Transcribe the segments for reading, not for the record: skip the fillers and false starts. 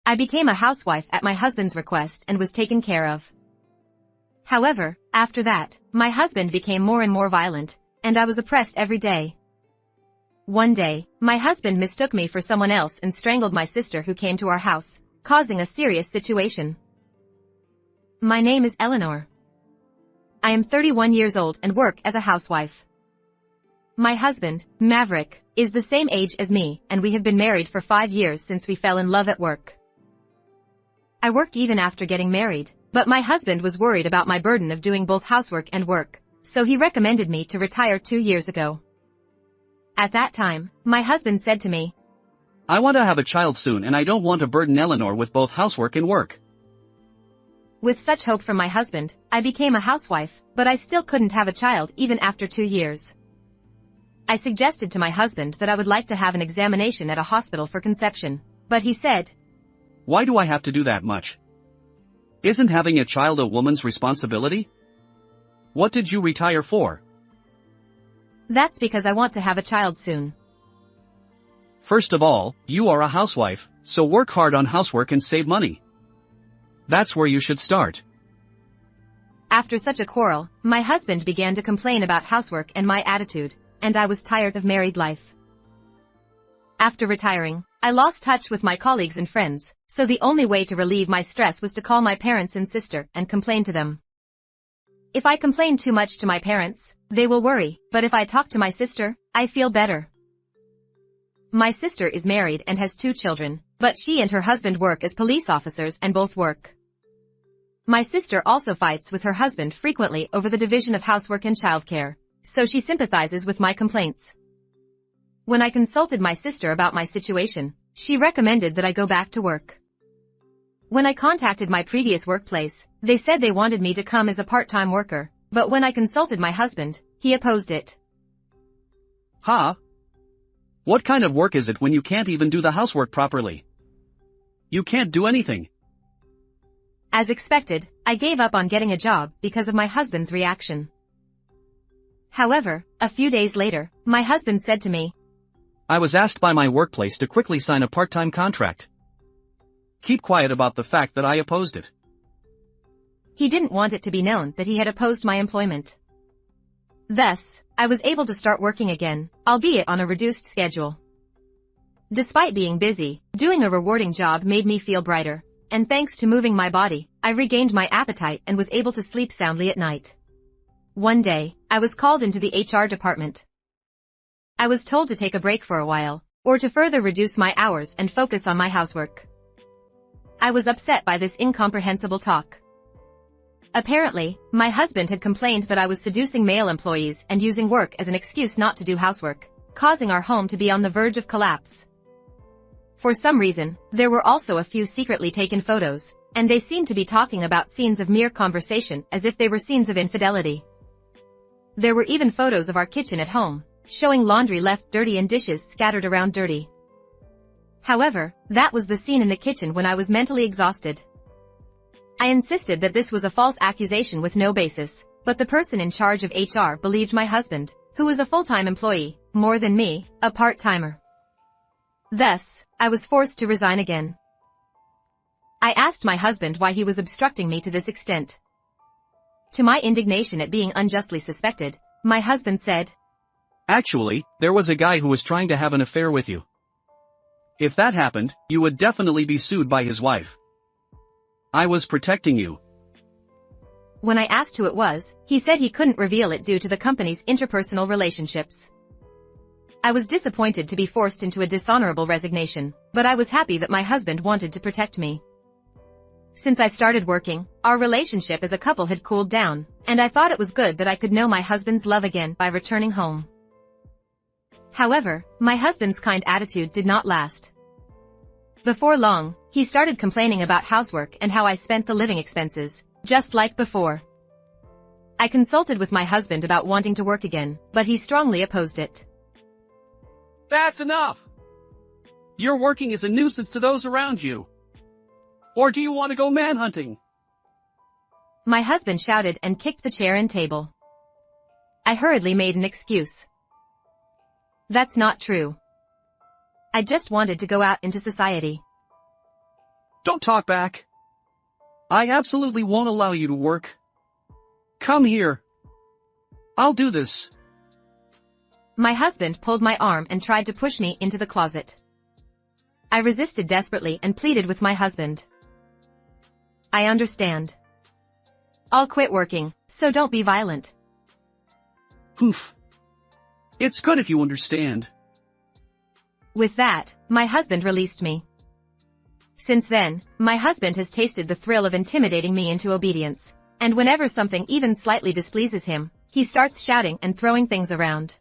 I became a housewife at my husband's request and was taken care of. However, after that, my husband became more and more violent, and I was oppressed every day. One day, my husband mistook me for someone else and strangled my sister who came to our house, causing a serious situation. My name is Eleanor. I am 31 years old and work as a housewife. My husband, Maverick, is the same age as me, and we have been married for 5 years since we fell in love at work. I worked even after getting married, but my husband was worried about my burden of doing both housework and work, so he recommended me to retire 2 years ago. At that time, my husband said to me, "I want to have a child soon and I don't want to burden Eleanor with both housework and work." With such hope from my husband, I became a housewife, but I still couldn't have a child even after 2 years. I suggested to my husband that I would like to have an examination at a hospital for conception, but he said, "Why do I have to do that much? Isn't having a child a woman's responsibility? What did you retire for?" "That's because I want to have a child soon." First of all, you are a housewife, so work hard on housework and save money. That's where you should start. After such a quarrel, my husband began to complain about housework and my attitude, and I was tired of married life. After retiring, I lost touch with my colleagues and friends, so the only way to relieve my stress was to call my parents and sister and complain to them. If I complain too much to my parents, they will worry, but if I talk to my sister, I feel better. My sister is married and has 2 children, but she and her husband work as police officers and both work. My sister also fights with her husband frequently over the division of housework and childcare, so she sympathizes with my complaints. When I consulted my sister about my situation, she recommended that I go back to work. When I contacted my previous workplace, they said they wanted me to come as a part-time worker, but when I consulted my husband, he opposed it. Huh? What kind of work is it when you can't even do the housework properly? You can't do anything. As expected, I gave up on getting a job because of my husband's reaction. However, a few days later, my husband said to me, "I was asked by my workplace to quickly sign a part-time contract. Keep quiet about the fact that I opposed it." He didn't want it to be known that he had opposed my employment. Thus, I was able to start working again, albeit on a reduced schedule. Despite being busy, doing a rewarding job made me feel brighter, and thanks to moving my body, I regained my appetite and was able to sleep soundly at night. One day, I was called into the HR department. I was told to take a break for a while, or to further reduce my hours and focus on my housework. I was upset by this incomprehensible talk. Apparently, my husband had complained that I was seducing male employees and using work as an excuse not to do housework, causing our home to be on the verge of collapse. For some reason, there were also a few secretly taken photos, and they seemed to be talking about scenes of mere conversation as if they were scenes of infidelity. There were even photos of our kitchen at home, showing laundry left dirty and dishes scattered around dirty. However, that was the scene in the kitchen when I was mentally exhausted. I insisted that this was a false accusation with no basis, but the person in charge of HR believed my husband, who was a full-time employee, more than me, a part-timer. Thus, I was forced to resign again. I asked my husband why he was obstructing me to this extent. To my indignation at being unjustly suspected, my husband said, "Actually, there was a guy who was trying to have an affair with you. If that happened, you would definitely be sued by his wife. I was protecting you." When I asked who it was, he said he couldn't reveal it due to the company's interpersonal relationships. I was disappointed to be forced into a dishonorable resignation, but I was happy that my husband wanted to protect me. Since I started working, our relationship as a couple had cooled down, and I thought it was good that I could know my husband's love again by returning home. However, my husband's kind attitude did not last. Before long, he started complaining about housework and how I spent the living expenses, just like before. I consulted with my husband about wanting to work again, but he strongly opposed it. "That's enough! Your working is a nuisance to those around you. Or do you want to go manhunting?" My husband shouted and kicked the chair and table. I hurriedly made an excuse. "That's not true. I just wanted to go out into society." Don't talk back. I absolutely won't allow you to work. Come here. I'll do this. My husband pulled my arm and tried to push me into the closet. I resisted desperately and pleaded with my husband. I understand. I'll quit working, so don't be violent. Poof. It's good if you understand. With that, my husband released me. Since then, my husband has tasted the thrill of intimidating me into obedience, and whenever something even slightly displeases him, he starts shouting and throwing things around.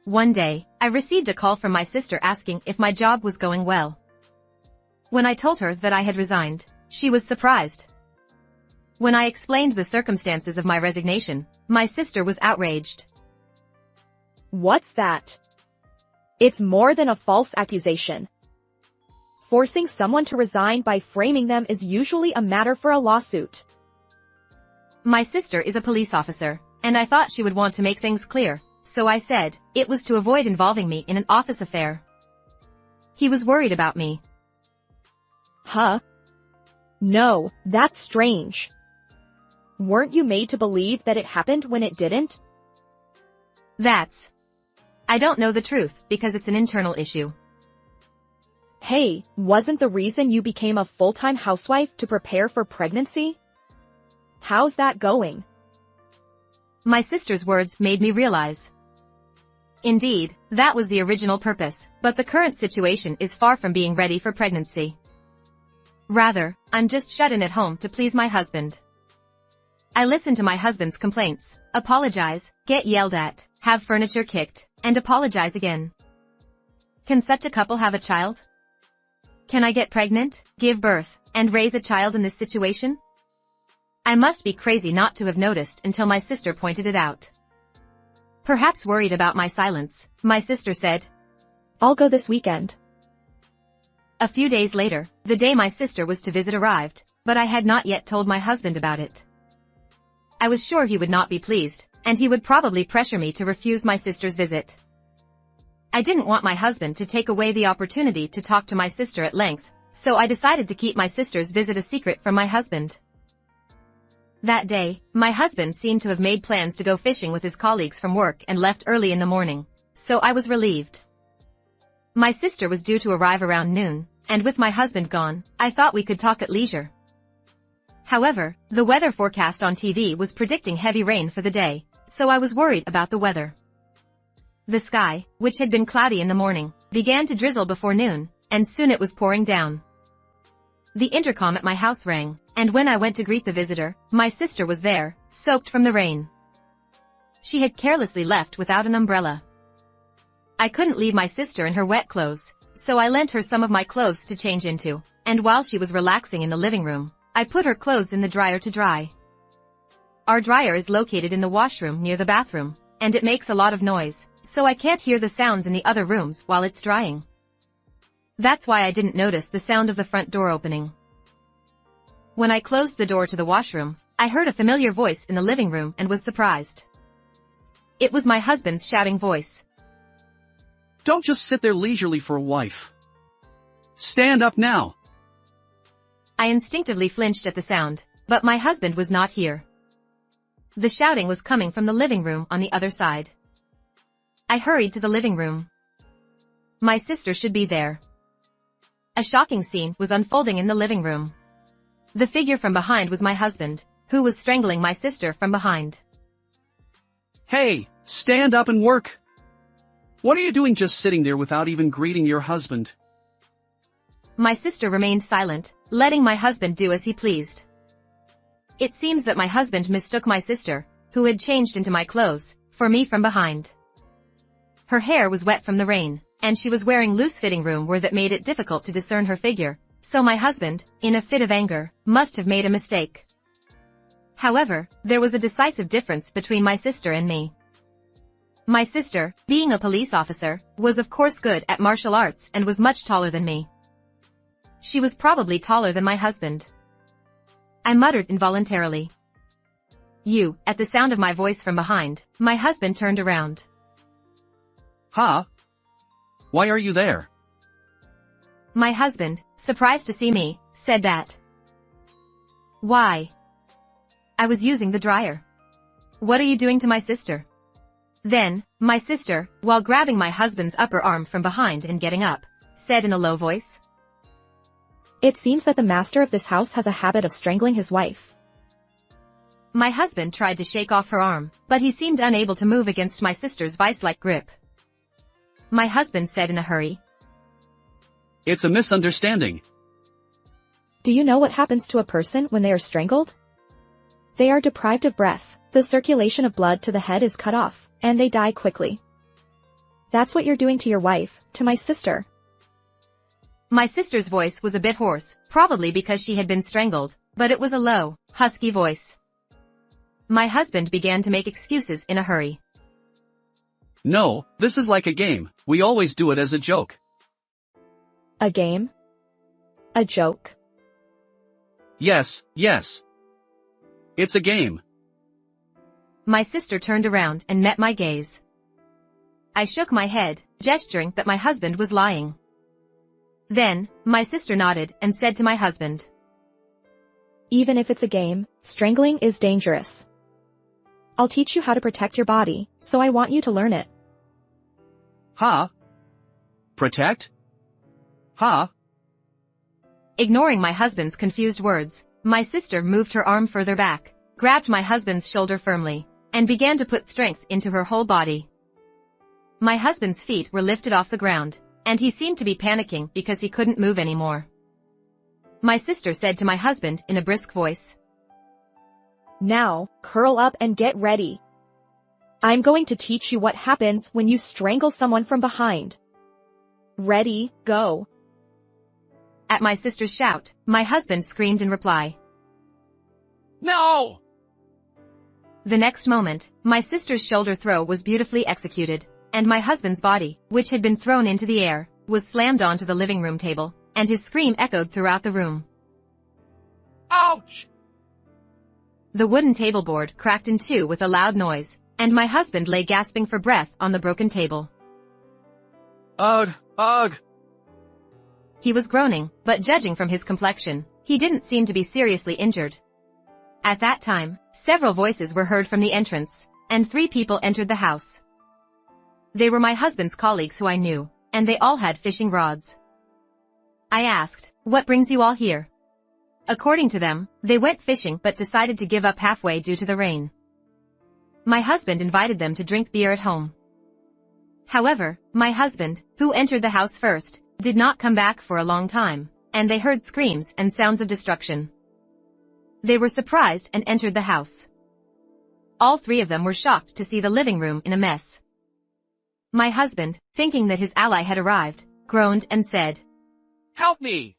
One day, I received a call from my sister asking if my job was going well. When I told her that I had resigned, she was surprised. When I explained the circumstances of my resignation, my sister was outraged. What's that? It's more than a false accusation. Forcing someone to resign by framing them is usually a matter for a lawsuit. My sister is a police officer, and I thought she would want to make things clear, so I said it was to avoid involving me in an office affair. He was worried about me. Huh? No, that's strange. Weren't you made to believe that it happened when it didn't? I don't know the truth because it's an internal issue. Hey, wasn't the reason you became a full-time housewife to prepare for pregnancy? How's that going? My sister's words made me realize. Indeed, that was the original purpose, but the current situation is far from being ready for pregnancy. Rather, I'm just shut in at home to please my husband. I listen to my husband's complaints, apologize, get yelled at, have furniture kicked, and apologize again. Can such a couple have a child? Can I get pregnant, give birth, and raise a child in this situation? I must be crazy not to have noticed until my sister pointed it out. Perhaps worried about my silence, my sister said, I'll go this weekend. A few days later, the day my sister was to visit arrived, but I had not yet told my husband about it. I was sure he would not be pleased, and he would probably pressure me to refuse my sister's visit. I didn't want my husband to take away the opportunity to talk to my sister at length, so I decided to keep my sister's visit a secret from my husband. That day, my husband seemed to have made plans to go fishing with his colleagues from work and left early in the morning, so I was relieved. My sister was due to arrive around noon, and with my husband gone, I thought we could talk at leisure. However, the weather forecast on TV was predicting heavy rain for the day, so I was worried about the weather. The sky, which had been cloudy in the morning, began to drizzle before noon, and soon it was pouring down. The intercom at my house rang, and when I went to greet the visitor, my sister was there, soaked from the rain. She had carelessly left without an umbrella. I couldn't leave my sister in her wet clothes, so I lent her some of my clothes to change into, and while she was relaxing in the living room, I put her clothes in the dryer to dry. Our dryer is located in the washroom near the bathroom, and it makes a lot of noise, so I can't hear the sounds in the other rooms while it's drying. That's why I didn't notice the sound of the front door opening. When I closed the door to the washroom, I heard a familiar voice in the living room and was surprised. It was my husband's shouting voice. Don't just sit there leisurely for a wife. Stand up now. I instinctively flinched at the sound, but my husband was not here. The shouting was coming from the living room on the other side. I hurried to the living room. My sister should be there. A shocking scene was unfolding in the living room. The figure from behind was my husband, who was strangling my sister from behind. Hey, stand up and work. What are you doing just sitting there without even greeting your husband? My sister remained silent, letting my husband do as he pleased. It seems that my husband mistook my sister, who had changed into my clothes, for me from behind. Her hair was wet from the rain, and she was wearing loose-fitting roomwear that made it difficult to discern her figure, so my husband, in a fit of anger, must have made a mistake. However, there was a decisive difference between my sister and me. My sister, being a police officer, was of course good at martial arts and was much taller than me. She was probably taller than my husband. I muttered involuntarily. "You," at the sound of my voice from behind, my husband turned around. Huh? Why are you there? My husband, surprised to see me, said that. Why? I was using the dryer. What are you doing to my sister? Then, my sister, while grabbing my husband's upper arm from behind and getting up, said in a low voice. It seems that the master of this house has a habit of strangling his wife. My husband tried to shake off her arm, but he seemed unable to move against my sister's vice-like grip. My husband said in a hurry. It's a misunderstanding. Do you know what happens to a person when they are strangled? They are deprived of breath, the circulation of blood to the head is cut off, and they die quickly. That's what you're doing to your wife, to my sister. My sister's voice was a bit hoarse, probably because she had been strangled, but it was a low, husky voice. My husband began to make excuses in a hurry. No, this is like a game, we always do it as a joke. A game? A joke? Yes, yes. It's a game. My sister turned around and met my gaze. I shook my head, gesturing that my husband was lying. Then, my sister nodded and said to my husband. Even if it's a game, strangling is dangerous. I'll teach you how to protect your body, so I want you to learn it. Huh? Protect? Huh? Ignoring my husband's confused words, my sister moved her arm further back, grabbed my husband's shoulder firmly, and began to put strength into her whole body. My husband's feet were lifted off the ground, and he seemed to be panicking because he couldn't move anymore. My sister said to my husband in a brisk voice. Now, curl up and get ready. I'm going to teach you what happens when you strangle someone from behind. Ready, go. At my sister's shout, my husband screamed in reply. No! The next moment, my sister's shoulder throw was beautifully executed, and my husband's body, which had been thrown into the air, was slammed onto the living room table, and his scream echoed throughout the room. Ouch! The wooden table board cracked in two with a loud noise, and my husband lay gasping for breath on the broken table. Ugh, ugh. He was groaning, but judging from his complexion, he didn't seem to be seriously injured. At that time, several voices were heard from the entrance, and 3 people entered the house. They were my husband's colleagues who I knew, and they all had fishing rods. I asked, "What brings you all here?" According to them, they went fishing but decided to give up halfway due to the rain. My husband invited them to drink beer at home. However, my husband, who entered the house first, did not come back for a long time, and they heard screams and sounds of destruction. They were surprised and entered the house. All 3 of them were shocked to see the living room in a mess. My husband, thinking that his ally had arrived, groaned and said, Help me!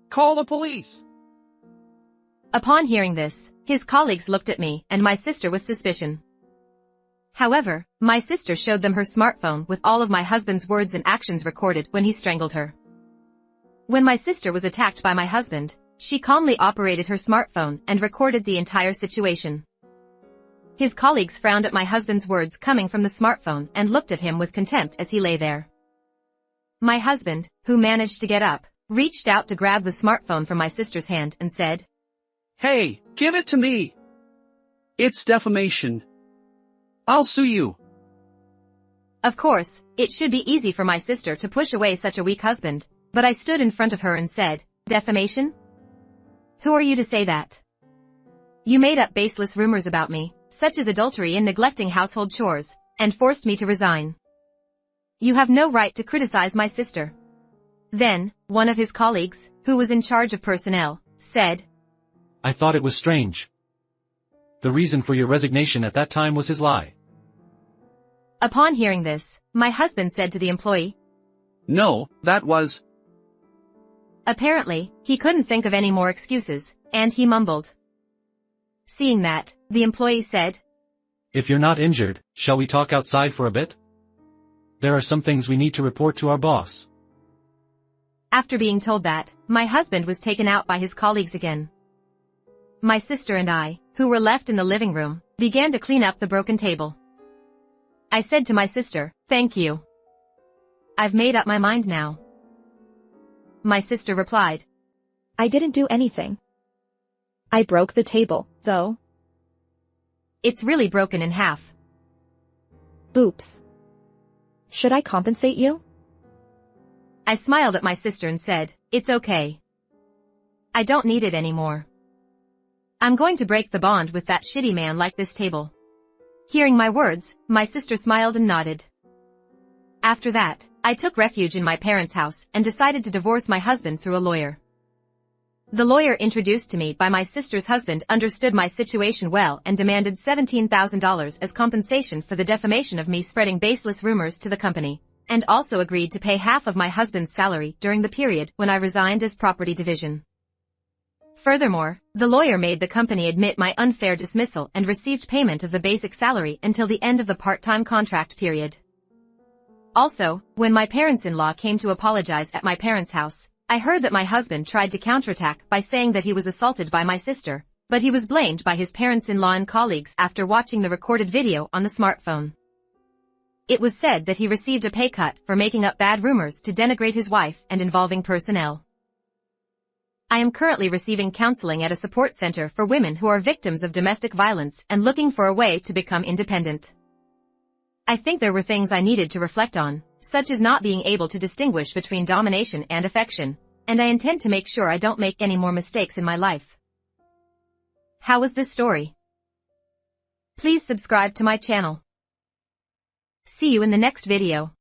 Call the police! Upon hearing this, his colleagues looked at me and my sister with suspicion. However, my sister showed them her smartphone with all of my husband's words and actions recorded when he strangled her. When my sister was attacked by my husband, she calmly operated her smartphone and recorded the entire situation. His colleagues frowned at my husband's words coming from the smartphone and looked at him with contempt as he lay there. My husband, who managed to get up, reached out to grab the smartphone from my sister's hand and said, Hey, give it to me! It's defamation. I'll sue you. Of course, it should be easy for my sister to push away such a weak husband, but I stood in front of her and said, Defamation? Who are you to say that? You made up baseless rumors about me, such as adultery and neglecting household chores, and forced me to resign. You have no right to criticize my sister. Then, one of his colleagues, who was in charge of personnel, said, I thought it was strange. The reason for your resignation at that time was his lie. Upon hearing this, my husband said to the employee, No, that was... Apparently, he couldn't think of any more excuses, and he mumbled. Seeing that, the employee said, If you're not injured, shall we talk outside for a bit? There are some things we need to report to our boss. After being told that, my husband was taken out by his colleagues again. My sister and I, who were left in the living room, began to clean up the broken table. I said to my sister, Thank you. I've made up my mind now. my sister replied. I didn't do anything. I broke the table, though. It's really broken in half. Oops. Should I compensate you? I smiled at my sister and said, it's okay. I don't need it anymore. I'm going to break the bond with that shitty man like this table. Hearing my words, my sister smiled and nodded. After that, I took refuge in my parents' house and decided to divorce my husband through a lawyer. The lawyer introduced to me by my sister's husband understood my situation well and demanded $17,000 as compensation for the defamation of me spreading baseless rumors to the company, and also agreed to pay half of my husband's salary during the period when I resigned as property division. Furthermore, the lawyer made the company admit my unfair dismissal and received payment of the basic salary until the end of the part-time contract period. Also, when my parents-in-law came to apologize at my parents' house, I heard that my husband tried to counterattack by saying that he was assaulted by my sister, but he was blamed by his parents-in-law and colleagues after watching the recorded video on the smartphone. It was said that he received a pay cut for making up bad rumors to denigrate his wife and involving personnel. I am currently receiving counseling at a support center for women who are victims of domestic violence and looking for a way to become independent. I think there were things I needed to reflect on, such as not being able to distinguish between domination and affection, and I intend to make sure I don't make any more mistakes in my life. How was this story? Please subscribe to my channel. See you in the next video.